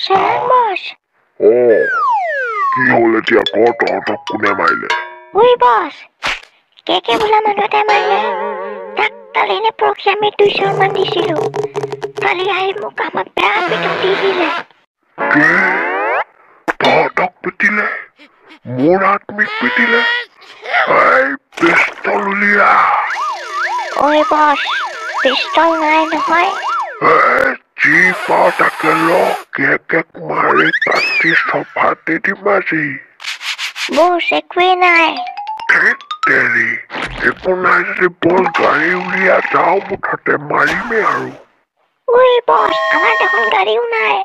Selamat. কি হল এতিয়া ক তহঁতক কোনে মাৰিলে? Woi bos, Keke bola manute maile. Tak taline program itu মান দিছিলো। কালি আহি মোক আমাক বেয়া পিটন দি দিলে। কি? তহঁতক পিটিলে? মোৰ আত্মিক পিটিলে? এই পিষ্টল উলিয়া। Oi bos, পিষ্টল নাই নহয়। যি পাও তাকে ল, কেকেক মাৰি কাটি চফাতে দিম আজি। বস একোৱেই নাই। তেৰি একো নাই যদি বল গাড়ী উলিয়া যাও মুঠতে মাৰিমেই আৰু। Oi bos, আমাৰ দেখোন গাড়ীও নাই।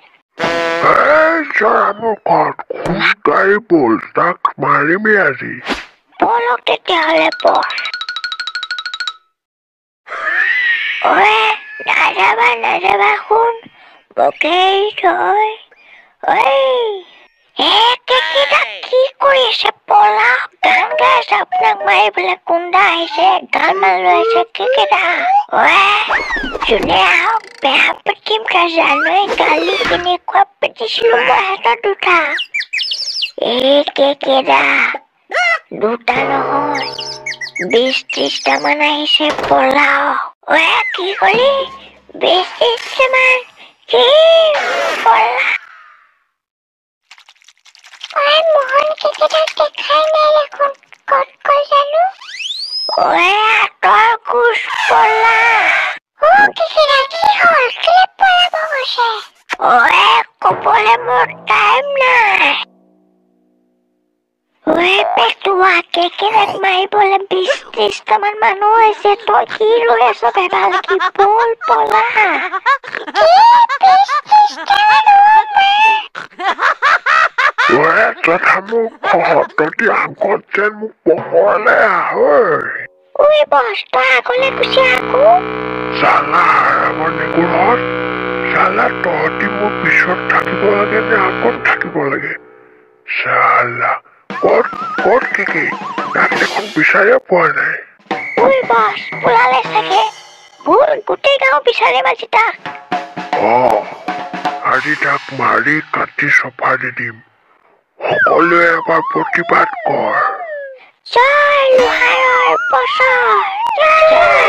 জৰা মোৰ ঘৰত খোজকাঢ়ি বল, তাক মাৰিমেই আজি। বলক তেতিয়াহ'লে বস। নাযাবা শুন, মোকে থৈ। কেকেটা কি কৰি আছে? পলা গান গাই আছে, আপোনাক মাৰিবলৈ কুন্দা আহিছে, গান মান লৈ আছে কেকেটা। যোনে আহক বেয়া পাতিম জানোৱে, গালি কেনেকুৱা পাতিছিলো মই হাতত দুটা। কেকেটা দুটা নহয়, 20-30টা মান আহিছে, পলাও। কি কলি? 20-30টা মান? কি পলা? মোহন কেকেটাক দেখাই নাই দেখোন, ক'ত গ'ল জানো? আঁতৰ কোচ পলা। কেকেটা কি হ'ল? কেলে পলাব গৈছে? ক'বলে মোৰ টাইম নাই। পেটুৱা কেকেটাক মাৰিবলৈ 20-30টা মান মানুহ হৈছে, তই কি লৈ আছ বেবাল কি? বল পলা। তথা মোক তহঁতি আগত যেন মোক পোহৰলে আহ। বস তই আগলে গুচি আকৌ। চালা হাৰামৰ নেগুৰহঁত, চালা তহঁতি মোৰ পিছত থাকিব লাগে নে আগত থাকিব লাগে? চালা ক'ত কেকে? তাক দেখোন বিচাৰিয়ে পোৱা নাই। বস পলালে চাগে, গোটেই গাঁও বিচাৰিম আজি তাক। আজি তাক মাৰি কাটি চফা দি দিম। সকলোৱে এবাৰ প্ৰতিবাদ কৰ। জয় লোহাৰৰ বছৰ।